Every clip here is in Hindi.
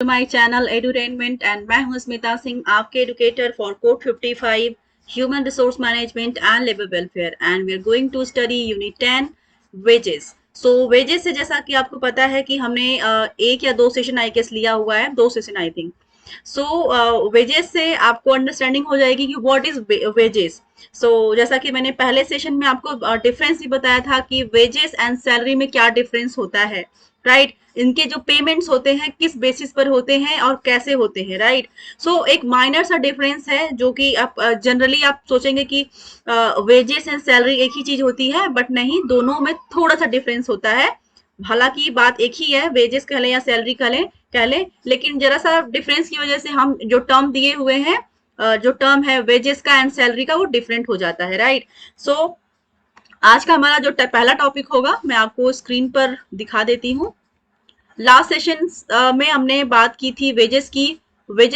माय चैनल एडुटेनमेंट एंड मैं हूं स्मिता सिंह, आपके educator for code 55 human resource management and labour welfare and we are going to study unit 10 wages. So wages से जैसा कि आपको पता है कि हमने एक या दो सेशन आई गेस लिया हुआ है, दो session I think. So wages से आपको अंडरस्टैंडिंग हो जाएगी कि व्हाट इज वेजेस। सो जैसा कि मैंने पहले सेशन में आपको डिफरेंस भी बताया था कि वेजेस एंड सैलरी में क्या डिफरेंस होता है, राइट। इनके जो पेमेंट्स होते हैं किस बेसिस पर होते हैं और कैसे होते हैं, राइट। सो एक माइनर सा डिफरेंस है जो कि आप जनरली आप सोचेंगे कि वेजेस एंड सैलरी एक ही चीज होती है, बट नहीं, दोनों में थोड़ा सा डिफरेंस होता है। हालांकि बात एक ही है, वेजेस कह लें या सैलरी कह लें, लेकिन जरा सा डिफरेंस की वजह से हम जो टर्म दिए हुए हैं, जो टर्म है वेजेस का एंड सैलरी का, वो डिफरेंट हो जाता है, राइट। सो आज का हमारा जो पहला टॉपिक होगा मैं आपको स्क्रीन पर दिखा देती हूँ। लास्ट सेशन में हमने बात की थी वेजेस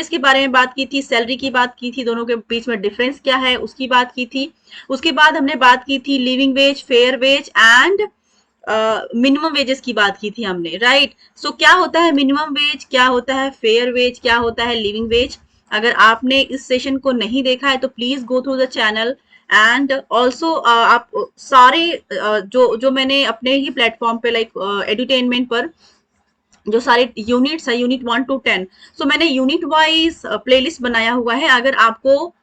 के बारे में बात की थी, सैलरी की बात की थी, दोनों के बीच में डिफरेंस क्या है उसकी बात की थी। उसके बाद हमने बात की थी living wage, fair wage and minimum wages की बात की थी हमने, राइट। सो क्या होता है मिनिमम वेज, क्या होता है फेयर वेज, क्या होता है लिविंग वेज। अगर आपने इस सेशन को नहीं देखा है तो please go through the channel and also आप सारे जो मैंने अपने ही प्लेटफॉर्म पे लाइक एडुटेनमेंट पर जो सारे यूनिट्स है, यूनिट 1 to 10, सो मैंने यूनिट वाइज प्लेलिस्ट बनाया हुआ है। अगर आपको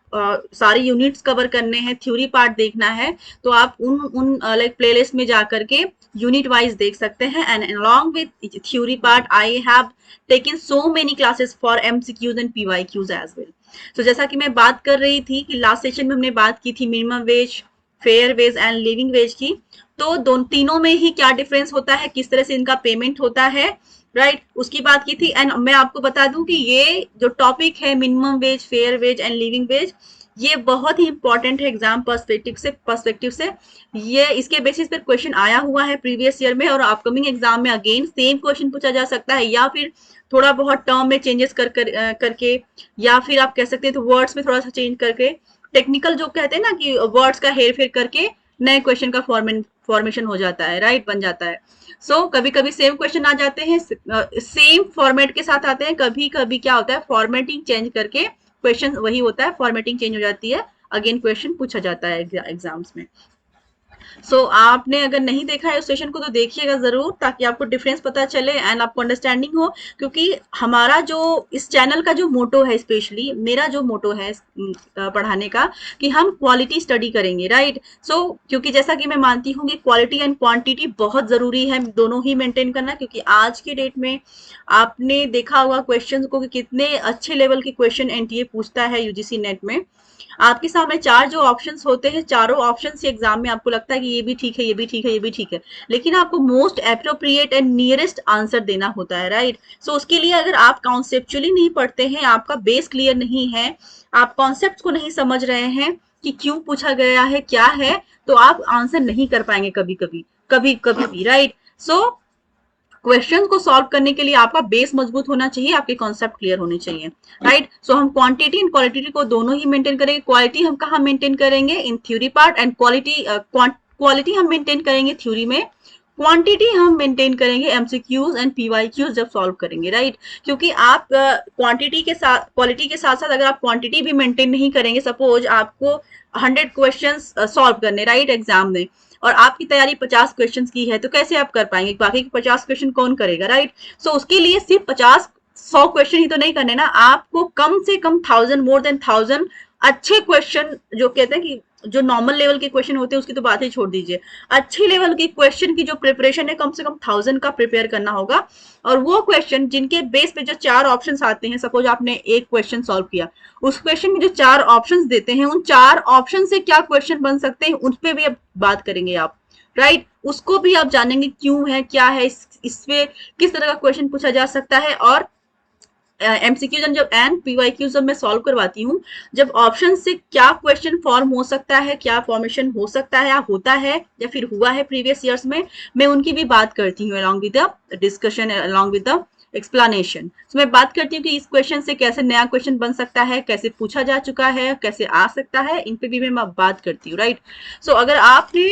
सारे यूनिट्स कवर करने हैं, थ्योरी पार्ट देखना है, तो आप उन उन लाइक प्लेलिस्ट में जा करके यूनिट वाइज देख सकते हैं। And along with theory part I have taken so many classes for MCQs and PYQs as well. तो जैसा कि मैं बात कर रही थी कि लास्ट सेशन में हमने बात की थी minimum wage, fair wage and living wage की। तो दोनों तीनों में ही क्या डिफरेंस होता है, किस तरह से इनका पेमेंट होता है, राइट, उसकी बात की थी। एंड मैं आपको बता दूं कि ये जो टॉपिक है minimum wage, fair wage and living wage, ये बहुत ही इंपॉर्टेंट है एग्जाम पर्सपेक्टिव से। ये इसके बेसिस पर क्वेश्चन आया हुआ है प्रीवियस ईयर में, और अपकमिंग एग्जाम में अगेन सेम क्वेश्चन पूछा जा सकता है, या फिर थोड़ा बहुत टर्म में चेंजेस करके, या फिर आप कह सकते हैं तो वर्ड्स में थोड़ा सा चेंज करके, टेक्निकल जो कहते हैं ना कि वर्ड्स का हेर फेर करके नए क्वेश्चन का फॉर्मेशन हो जाता है, राइट, बन जाता है। सो कभी कभी सेम क्वेश्चन आ जाते हैं, सेम फॉर्मेट के साथ आते हैं, कभी कभी क्या होता है फॉर्मेटिंग चेंज करके क्वेश्चन वही होता है, फॉर्मेटिंग चेंज हो जाती है, अगेन क्वेश्चन पूछा जाता है एग्जाम्स में। आपने अगर नहीं देखा है उस सेशन को तो देखिएगा जरूर, ताकि आपको डिफरेंस पता चले एंड आपको अंडरस्टैंडिंग हो। क्योंकि हमारा जो इस चैनल का जो मोटो है, स्पेशली मेरा जो मोटो है पढ़ाने का, कि हम क्वालिटी स्टडी करेंगे, राइट। क्योंकि जैसा कि मैं मानती हूँ कि क्वालिटी एंड क्वांटिटी बहुत जरूरी है, दोनों ही मेंटेन करना। क्योंकि आज के डेट में आपने देखा होगा क्वेश्चन को कि कितने अच्छे लेवल के क्वेश्चन एनटीए पूछता है यूजीसी नेट में। आपके सामने चार जो ऑप्शंस होते हैं, चारों ऑप्शंस एग्जाम में आपको लगता है कि ये भी ठीक है, ये भी ठीक है, ये भी ठीक है, लेकिन आपको most appropriate and nearest answer देना होता है, राइट। उसके लिए अगर आप कॉन्सेप्चुअली नहीं पढ़ते हैं, आपका बेस क्लियर नहीं है, आप कॉन्सेप्ट को नहीं समझ रहे हैं कि क्यों पूछा गया है, क्या है, तो आप आंसर नहीं कर पाएंगे कभी कभी भी, राइट। क्वेश्चन को सॉल्व करने के लिए आपका बेस मजबूत होना चाहिए, आपके कॉन्सेप्ट क्लियर होने चाहिए, राइट। हम क्वांटिटी एंड क्वालिटी को दोनों ही मेंटेन करेंगे। क्वालिटी हम कहाँ मेंटेन करेंगे, in theory part, and quality हम मेंटेन करेंगे थ्योरी में, क्वांटिटी हम मेंटेन करेंगे एमसीक्यूज एंड पीवाईक्यूज जब सॉल्व करेंगे, राइट। क्योंकि आप क्वांटिटी के साथ क्वालिटी के साथ साथ अगर आप क्वांटिटी भी मेंटेन नहीं करेंगे, सपोज आपको 100 क्वेश्चंस सॉल्व करने, राइट, एग्जाम में, और आपकी तैयारी 50 क्वेश्चन की है, तो कैसे आप कर पाएंगे, बाकी के 50 क्वेश्चन कौन करेगा, राइट। उसके लिए सिर्फ 50 100 क्वेश्चन ही तो नहीं करने ना, आपको कम से कम 1000 अच्छे क्वेश्चन, जो कहते हैं कि जो नॉर्मल लेवल के क्वेश्चन होते हैं उसकी तो बात ही छोड़ दीजिए, अच्छे लेवल के क्वेश्चन की जो प्रिपरेशन है कम से कम 1000 का प्रिपेयर करना होगा। और वो क्वेश्चन जिनके बेस पे जो चार ऑप्शन आते हैं, सपोज आपने एक क्वेश्चन सॉल्व किया, उस क्वेश्चन में जो चार ऑप्शंस देते हैं, उन चार ऑप्शन से क्या क्वेश्चन बन सकते हैं उस पर भी अब बात करेंगे आप, राइट। उसको भी आप जानेंगे क्यों है, क्या है, इसमें किस तरह का क्वेश्चन पूछा जा सकता है। और एमसीक्यू जब एंड पीवाईक्यू जब मैं सॉल्व करवाती हूँ, जब ऑप्शन से क्या क्वेश्चन फॉर्म हो सकता है, क्या फॉर्मेशन हो सकता है या होता है या फिर हुआ है प्रीवियस ईयर्स में, मैं उनकी भी बात करती हूँ along with the discussion, along with the explanation. मैं बात करती हूँ कि इस क्वेश्चन से कैसे नया क्वेश्चन बन सकता है, कैसे पूछा जा चुका है, कैसे आ सकता है, इन पे भी मैं बात करती हूँ, राइट। अगर आपने,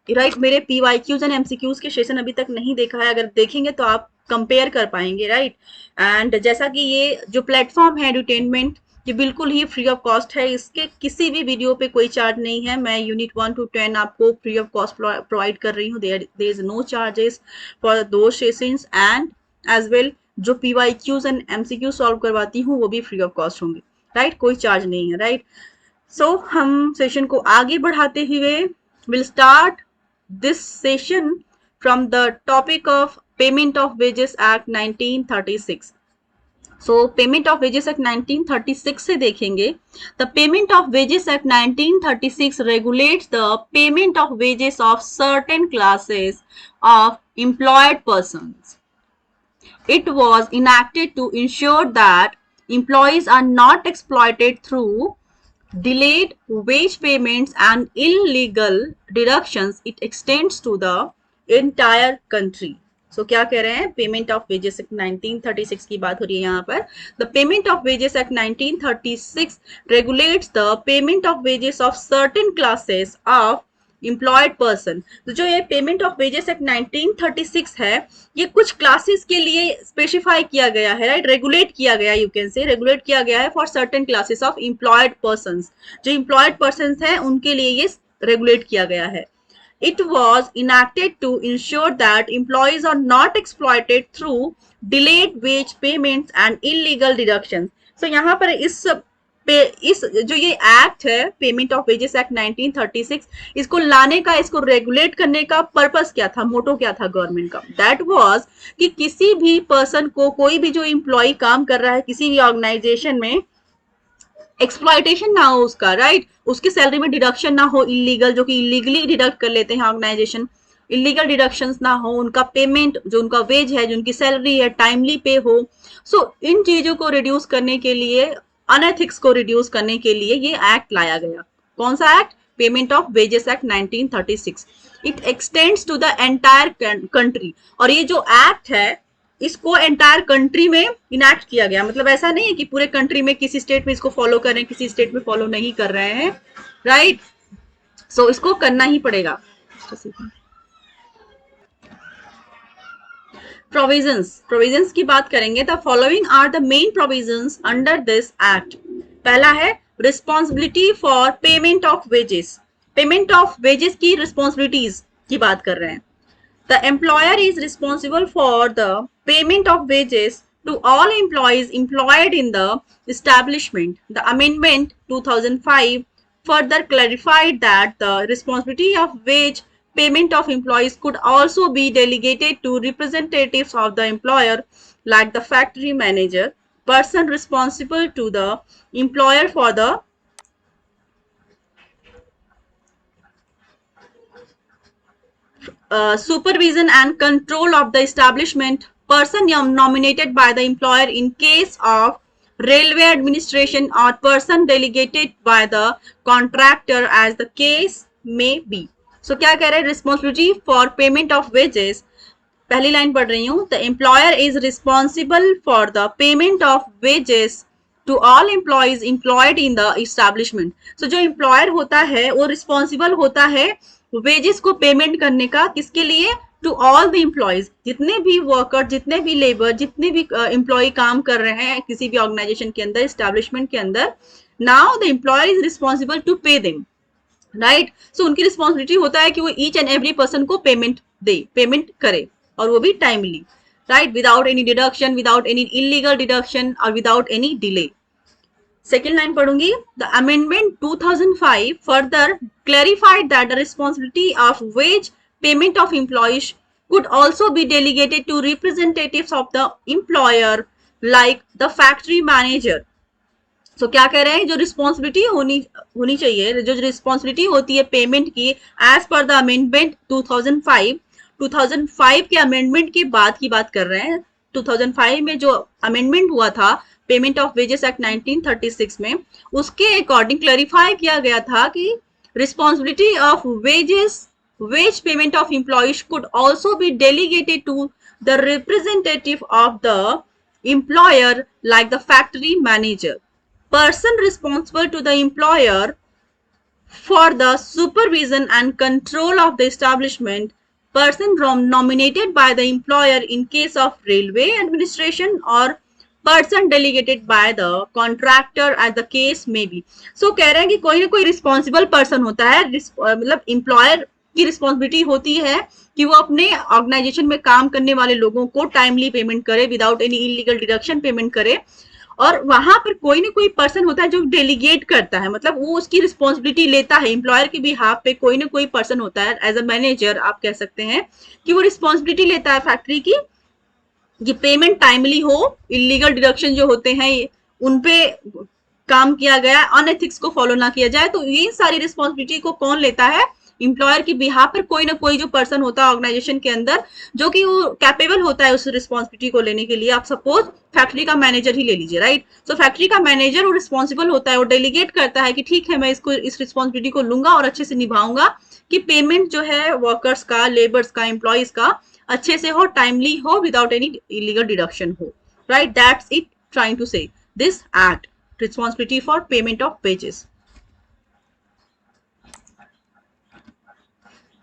राइट, मेरे पीवाईक्यूज एंड एमसीक्यूज के सेशन अभी तक नहीं देखा है, अगर देखेंगे तो आप कंपेयर कर पाएंगे, राइट। एंड जैसा कि ये जो प्लेटफॉर्म है एडुटेनमेंट, ये बिल्कुल ही फ्री ऑफ कॉस्ट है, इसके किसी भी वीडियो पे कोई चार्ज नहीं है। मैं यूनिट 1 to 10 आपको फ्री ऑफ कॉस्ट प्रोवाइड कर रही हूँ। There is no charges for दो सेशंस एंड एज वेल जो PYQs एंड MCQ सॉल्व करवाती हूँ वो भी फ्री ऑफ कॉस्ट होंगी, राइट, कोई चार्ज नहीं है, राइट। सो हम सेशन को आगे बढ़ाते हुए will start this session from the topic of payment of wages act 1936। So payment of wages act 1936 से देखेंगे। The payment of wages act 1936 regulates the payment of wages of certain classes of employed persons. It was enacted to ensure that employees are not exploited through delayed wage payments and illegal deductions. It extends to the entire country. So क्या कह रहे हैं, पेमेंट ऑफ वेजेस एक्ट 1936 की बात हो रही है यहाँ पर। The payment of wages act 1936 regulates the payment of wages of certain classes of employed person. तो जो ये पेमेंट ऑफ वेजेस एक्ट 1936 है, ये कुछ क्लासेस के लिए स्पेसिफाई किया गया है, राइट, रेगुलेट किया गया, यू कैन से रेगुलेट किया गया है for certain classes of employed persons. जो एम्प्लॉयड पर्सन्स हैं उनके लिए ये रेगुलेट किया गया है। It was enacted to ensure that employees are not exploited through delayed wage payments and illegal deductions. So यहाँ पर इस जो ये एक्ट है पेमेंट ऑफ वेजेस एक्ट 1936, इसको लाने का, इसको रेगुलेट करने का पर्पस क्या था, मोटो क्या था गवर्नमेंट का? दैट वाज कि किसी भी पर्सन को, कोई भी जो एम्प्लॉय काम कर रहा है किसी भी ऑर्गेनाइजेशन में, एक्सप्लॉयटेशन ना हो उसका, राइट, उसकी सैलरी में डिडक्शन ना हो इलीगल, जो कि इलीगली डिडक्ट कर लेते हैं ऑर्गेनाइजेशन, इलीगल डिडक्शंस ना हो, उनका पेमेंट, जो उनका वेज है, जो उनकी सैलरी है, टाइमली पे हो। सो इन चीजों को रिड्यूस करने के लिए, अनएथिक्स को रिड्यूस करने के लिए ये एक्ट लाया गया। कौन सा act? Payment of wages act 1936। It extends to the entire country. और ये जो एक्ट है इसको एंटायर कंट्री में इनैक्ट किया गया। मतलब ऐसा नहीं है कि पूरे कंट्री में किसी स्टेट में इसको फॉलो कर रहे हैं, किसी स्टेट में फॉलो नहीं कर रहे हैं, राइट। सो इसको करना ही पड़ेगा। प्रोविजंस की बात करेंगे। The following are the main provisions under this act. पहला है responsibility for payment of wages. Payment of wages की रिस्पॉन्सिबिलिटीज की बात कर रहे हैं। The employer is responsible for the payment of wages to all employees employed in the establishment. The amendment 2005 further clarified that the responsibility of wage payment of employees could also be delegated to representatives of the employer, like the factory manager, person responsible to the employer for the supervision and control of the establishment, person nominated by the employer in case of railway administration, or person delegated by the contractor as the case may be. So क्या कह रहे हैं? Responsibility for payment of wages, पहली लाइन पढ़ रही हूँ। The employer is responsible for the payment of wages to all employees employed in the establishment. So जो एम्प्लॉयर होता है वो रिस्पॉन्सिबल होता है वेजेस को पेमेंट करने का, किसके लिए? टू ऑल द एम्प्लॉयज, जितने भी वर्कर, जितने भी लेबर, जितने भी एम्प्लॉय काम कर रहे हैं किसी भी ऑर्गेनाइजेशन के अंदर, एस्टेब्लिशमेंट के अंदर। Now the employer is responsible to pay them, right. So उनकी रिस्पॉन्सिबिलिटी होता है कि वो ईच एंड एवरी पर्सन को पेमेंट दे, पेमेंट करे, और वो भी timely, right, without any deduction, without any illegal deduction और without any delay. Second line पढ़ूंगी। The amendment 2005 further clarified that the responsibility of wage payment of employees could also be delegated to representatives of the employer, like the factory manager. So क्या कह रहे हैं? जो रिस्पॉन्सिबिलिटी होनी चाहिए, जो रिस्पॉन्सिबिलिटी होती है पेमेंट की, एज पर द अमेंडमेंट 2005 के अमेंडमेंट के बाद की बात कर रहे हैं। 2005 में जो अमेंडमेंट हुआ था पेमेंट ऑफ वेजेस एक्ट 1936 में, उसके अकॉर्डिंग क्लैरिफाई किया गया था कि responsibility of wage payment of employees could also be delegated to the representative of the employer, like the factory manager, person responsible to the employer for the supervision and control of the establishment, person nominated by the employer in case of railway administration or person delegated by the contractor as the case may be. So कह रहे हैं कि कोई ना कोई रिस्पॉन्सिबल पर्सन होता है, मतलब एम्प्लॉयर की रिस्पॉन्सिबिलिटी होती है कि वो अपने ऑर्गेनाइजेशन में काम करने वाले लोगों को टाइमली पेमेंट करे, without any illegal deduction payment करे। और वहां पर कोई ना कोई पर्सन होता है जो डेलीगेट करता है, मतलब वो उसकी रिस्पॉन्सिबिलिटी लेता है, एम्प्लॉयर के बिहाफ पे कोई ना कोई पर्सन होता है, एज अ मैनेजर आप कह सकते हैं कि वो रिस्पॉन्सिबिलिटी लेता है फैक्ट्री की कि पेमेंट टाइमली हो, इलीगल डिडक्शन जो होते हैं उनपे काम किया गया, अनएथिक्स को फॉलो ना किया जाए। तो ये सारी रिस्पॉन्सिबिलिटी को कौन लेता है? एम्प्लॉयर की बिहाफ पर कोई ना कोई जो पर्सन होता है ऑर्गेनाइजेशन के अंदर, जो कि वो कैपेबल होता है उस रिस्पॉन्सिबिलिटी को लेने के लिए। आप सपोज फैक्ट्री का मैनेजर ही ले लीजिए, राइट? सो फैक्ट्री का मैनेजर वो रिस्पॉन्सिबल होता है, वो डेलीगेट करता है कि ठीक है मैं इसको इस रिस्पॉन्सिबिलिटी को लूंगा और अच्छे से निभाऊंगा कि पेमेंट जो है वर्कर्स का, लेबर्स का, एम्प्लॉयज का अच्छे से हो, टाइमली हो, विदाउट एनी इलीगल डिडक्शन हो, right? That's it trying to say this act, responsibility for payment of wages.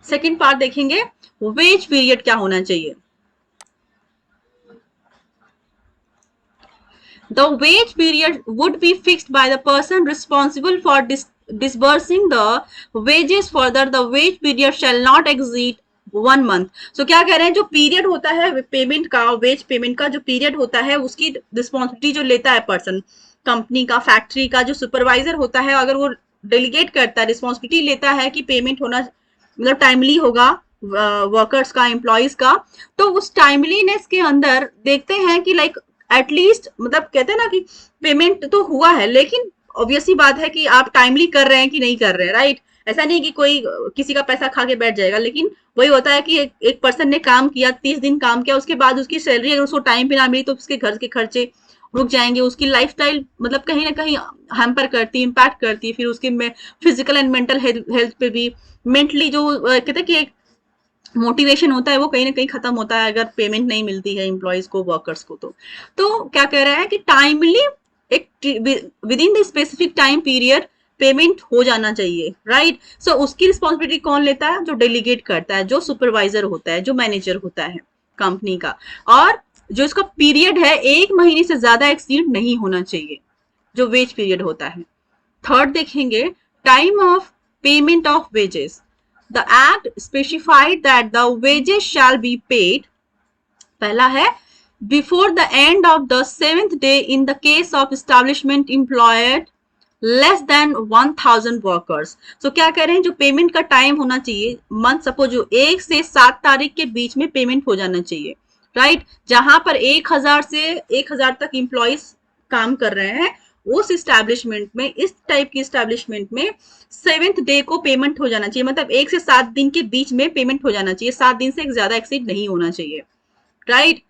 Second part देखेंगे, वेज पीरियड क्या होना चाहिए। The wage period would be fixed by the person responsible for disbursing the wages. Further, the wage period shall not exceed 1 month. So क्या कह रहे हैं, जो पीरियड होता है पेमेंट का, वेज पेमेंट का जो पीरियड होता है उसकी रिस्पॉन्सिबिलिटी जो लेता है पर्सन, कंपनी का, फैक्ट्री का जो सुपरवाइजर होता है, अगर वो डेलीगेट करता है, रिस्पॉन्सिबिलिटी लेता है कि पेमेंट होना मतलब टाइमली होगा वर्कर्स का, एम्प्लॉयज का, तो उस टाइमलीनेस के अंदर देखते हैं कि लाइक एटलीस्ट, मतलब कहते हैं ना कि पेमेंट तो हुआ है, लेकिन ऑब्वियसली बात है कि आप टाइमली कर रहे हैं कि नहीं कर रहे हैं, राइट? ऐसा नहीं कि कोई किसी का पैसा खा के बैठ जाएगा, लेकिन वही होता है कि एक पर्सन ने काम किया, 30 दिन काम किया, उसके बाद उसकी सैलरी अगर उसको टाइम पे ना मिली तो उसके घर के खर्चे रुक जाएंगे, उसकी लाइफस्टाइल मतलब कहीं ना कहीं हैम्पर करती है, इम्पैक्ट करती है, फिर उसके में फिजिकल एंड मेंटल हेल्थ पे भी, मेंटली जो कहते हैं कि एक मोटिवेशन होता है वो कहीं ना कहीं खत्म होता है अगर पेमेंट नहीं मिलती है एम्प्लॉयज को, वर्कर्स को। तो क्या कह रहा है कि टाइमली एक with in the specific time period payment हो जाना चाहिए, राइट? सो उसकी रिस्पॉन्सिबिलिटी कौन लेता है? जो डेलीगेट करता है, जो सुपरवाइजर होता है, जो मैनेजर होता है कंपनी का। और जो इसका पीरियड है 1 महीने से ज्यादा एक्सीड नहीं होना चाहिए, जो वेज पीरियड होता है। थर्ड देखेंगे, time of payment of wages. The act specified that the wages shall be paid, पहला है, before the end of the 7th day in the case of establishment employed less than 1000 workers. So क्या कह रहे हैं, जो पेमेंट का टाइम होना चाहिए, मंथ सपोज जो 1 से 7 तारीख के बीच में पेमेंट हो जाना चाहिए, राइट? जहां पर 1000 से 1000 तक इंप्लॉइज काम कर रहे हैं, उस स्टैब्लिशमेंट में, इस टाइप की स्टैब्लिशमेंट में 7th डे को पेमेंट हो जाना चाहिए, मतलब 1 से 7 दिन के बीच में पेमेंट हो जाना चाहिए, 7 दिन से ज्यादा एक्सीड नहीं होना चाहिए, राइट?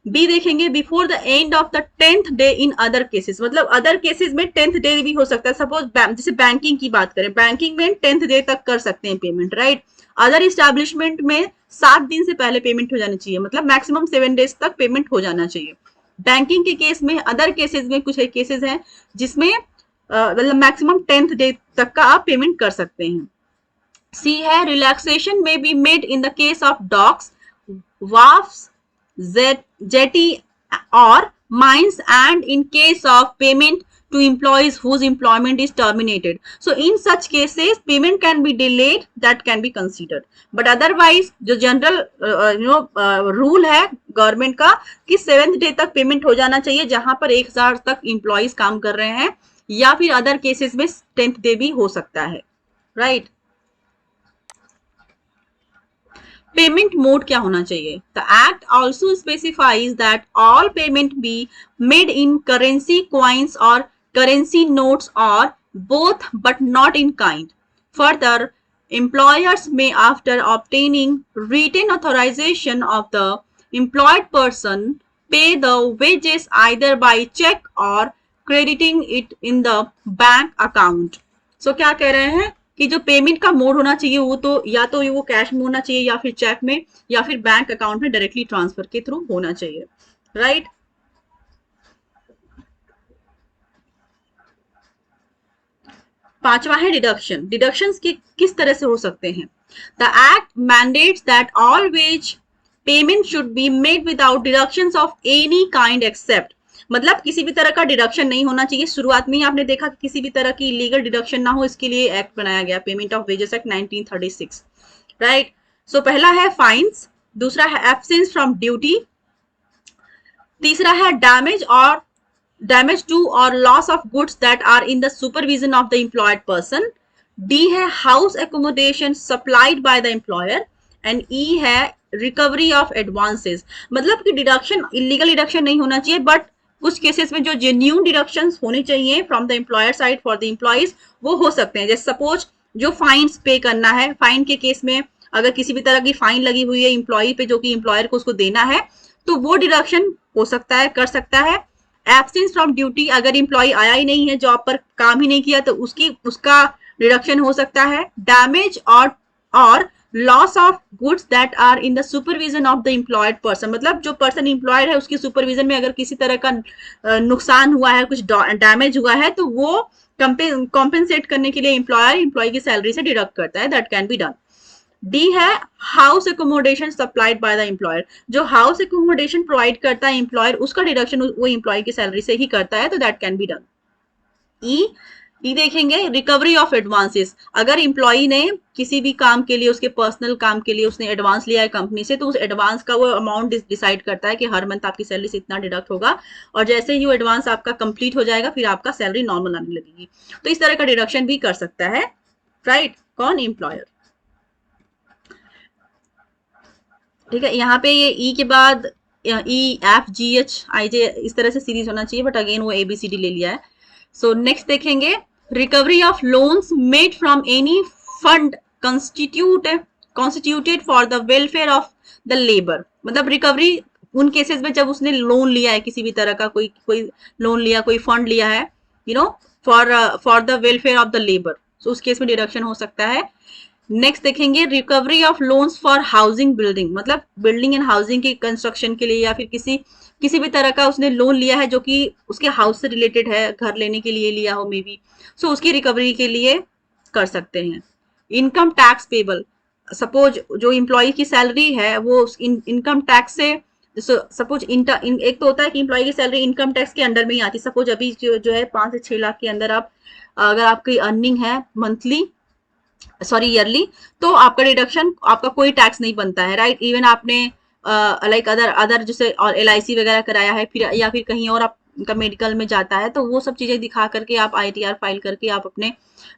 बी देखेंगे, before the end of the 10th day in other cases, मतलब अदर केसेस में 10th डे भी हो सकता है। सपोज जैसे बैंकिंग की बात करें, बैंकिंग में 10th डे तक कर सकते हैं पेमेंट, राइट? अदर इस्टेब्लिशमेंट में 7 दिन से पहले पेमेंट हो जानी चाहिए, मतलब मैक्सिमम 7 डेज तक पेमेंट हो जाना चाहिए बैंकिंग के केस में। अदर केसेस में कुछ केसेस हैं जिसमें मतलब मैक्सिमम 10th डे तक का आप पेमेंट कर सकते हैं। सी है, रिलैक्सेशन में be made in the case of docks, wharfs, jetty or mines, and in case of payment to employees whose employment is terminated. So in such cases payment can be delayed, that can be considered, but otherwise जो जनरल रूल है गवर्नमेंट का कि 7th डे तक पेमेंट हो जाना चाहिए, जहां पर 1000 तक इंप्लॉइज काम कर रहे हैं, या फिर अदर केसेस में 10th डे भी हो सकता है, राइट? पेमेंट मोड क्या होना चाहिए? The act also specifies that all payment B made in currency coins और करेंसी नोट्स और both but not in kind. Further, employers may, after obtaining written authorization of the employed person, pay the wages either by check or crediting it in the bank account. So क्या कह रहे हैं कि जो पेमेंट का मोड होना चाहिए वो तो या तो वो कैश में होना चाहिए, या फिर चेक में, या फिर बैंक अकाउंट में डायरेक्टली ट्रांसफर के थ्रू होना चाहिए, राइट? पांचवा है डिडक्शन। डिडक्शंस किस तरह से हो सकते हैं? The act mandates that all wage payment should be made without deductions of any kind except, मतलब किसी भी तरह का डिडक्शन नहीं होना चाहिए। शुरुआत में ही आपने देखा कि किसी भी तरह की इलीगल डिडक्शन ना हो, इसके लिए एक्ट बनाया गया, payment of wages act 1936, right. So पहला है फाइन्स, दूसरा है एब्सेंस फ्रॉम ड्यूटी, तीसरा है डैमेज टू और loss of goods that are in the supervision of the employed person, D है house accommodation supplied by the employer, and E है रिकवरी ऑफ एडवांसेस। मतलब कि डिडक्शन, इलीगल डिडक्शन नहीं होना चाहिए, बट कुछ केसेस में जो जेन्यून डिडक्शंस होने चाहिए from the employer side for the employees, वो हो सकते हैं। जैसे सपोज जो फाइन्स पे करना है, फाइन के केस में अगर किसी भी तरह की फाइन लगी हुई है एम्प्लॉय पे जो कि एम्प्लॉयर को उसको देना है, तो वो डिडक्शन हो सकता है, कर सकता है। एब्सेंस फ्रॉम ड्यूटी, अगर एम्प्लॉय आया ही नहीं है, जॉब पर काम ही नहीं किया, तो उसका डिडक्शन हो सकता है। डैमेज और loss of goods that are in the supervision of the employed person, मतलब जो पर्सन एम्प्लॉयड है उसकी सुपरविजन में अगर किसी तरह का नुकसान हुआ है, कुछ डैमेज हुआ है, तो वो कॉम्पेंसेट करने के लिए एम्प्लॉय की सैलरी से डिडक्ट करता है, that can be done. D है house accommodation supplied by the employer, जो हाउस एकोमोडेशन प्रोवाइड करता है एम्प्लॉयर, उसका डिडक्शन वो एम्प्लॉय की सैलरी से ही करता है, तो दैट कैन बी डन। ई देखेंगे रिकवरी ऑफ एडवांसेस, अगर एम्प्लॉय ने किसी भी काम के लिए, उसके पर्सनल काम के लिए उसने एडवांस लिया है कंपनी से, तो उस एडवांस का वो अमाउंट डिसाइड करता है कि हर मंथ आपकी सैलरी से इतना डिडक्ट होगा, और जैसे ही वो एडवांस आपका कंप्लीट हो जाएगा फिर आपका सैलरी नॉर्मल आने लगेगी। तो इस तरह का डिडक्शन भी कर सकता है, राइट, कौन? एम्प्लॉयर। ठीक है, यहाँ पे ये ई के बाद E F G H I जे इस तरह से सीरीज होना चाहिए, बट अगेन वो ABCD ले लिया है। सो नेक्स्ट देखेंगे recovery of loans made from any fund constituted for the welfare of the labour, मतलब रिकवरी उन केसेस में जब उसने लोन लिया है, किसी भी तरह का कोई लोन लिया, कोई फंड लिया है, you know, for the welfare of the labour, तो उस केस में डिडक्शन हो सकता है। नेक्स्ट देखेंगे recovery of loans for housing building, मतलब बिल्डिंग एंड हाउसिंग की कंस्ट्रक्शन के लिए, या फिर किसी भी तरह का उसने लोन लिया है जो कि उसके हाउस से रिलेटेड है, घर लेने के लिए लिया हो मे बी, सो उसकी रिकवरी के लिए कर सकते हैं। इनकम टैक्स पेबल, सपोज जो एम्प्लॉय की सैलरी है वो इनकम टैक्स से, सपोज एक तो होता है कि एम्प्लॉय की सैलरी इनकम टैक्स के अंडर में ही आती है। सपोज अभी जो है 5 से 6 लाख के अंदर आप, अगर आपकी अर्निंग है मंथली, सॉरी ईयरली, तो आपका डिडक्शन, आपका कोई टैक्स नहीं बनता है, राइट। इवन आपने लाइक अदर जैसे और LIC वगैरह कराया है, फिर या फिर कहीं और आपका मेडिकल में जाता है, तो वो सब चीजें दिखा करके आप ITR फाइल करके आप अपने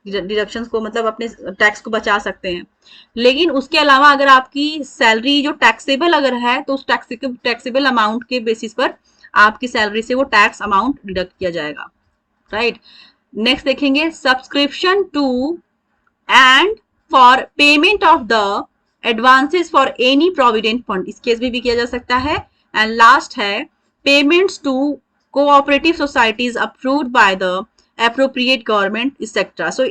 डिडक्शन को, मतलब अपने टैक्स को बचा सकते हैं। लेकिन उसके अलावा अगर आपकी सैलरी जो टैक्सेबल अगर है, तो उस टैक्सेबल अमाउंट के बेसिस पर आपकी सैलरी से वो टैक्स अमाउंट डिडक्ट किया जाएगा, राइट। नेक्स्ट देखेंगे subscription to and for payment of the advances for any provident fund, इस केस में भी किया जा सकता है। एंड लास्ट है payments to cooperative societies approved by the appropriate government etc. So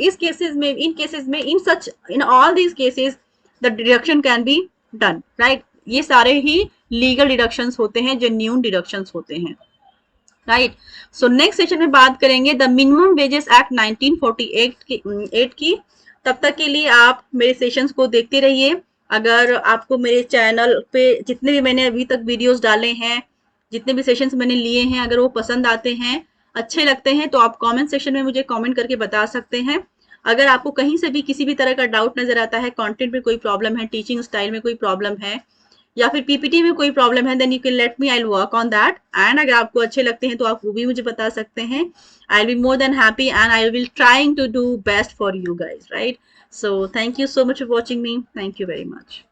in all these cases the deduction can be done, right. ये सारे ही legal deductions होते हैं, genuine deductions होते हैं, राइट। सो नेक्स्ट सेशन में बात करेंगे द मिनिमम वेजेस एक्ट 1948 की। तब तक के लिए आप मेरे सेशंस को देखते रहिए। अगर आपको मेरे चैनल पे जितने भी मैंने अभी तक वीडियोस डाले हैं, जितने भी सेशंस मैंने लिए हैं, अगर वो पसंद आते हैं, अच्छे लगते हैं, तो आप कमेंट सेक्शन में मुझे कमेंट करके बता सकते हैं। अगर आपको कहीं से भी किसी भी तरह का डाउट नजर आता है, कंटेंट में कोई प्रॉब्लम है, टीचिंग स्टाइल में कोई प्रॉब्लम है, या फिर PPT में कोई प्रॉब्लम है, then you can let me, I will work on that. And अगर आपको अच्छे लगते हैं तो आप वो भी मुझे बता सकते हैं। I will be more than happy and I will trying to do best for you guys, right. So thank you so much for watching me, thank you very much.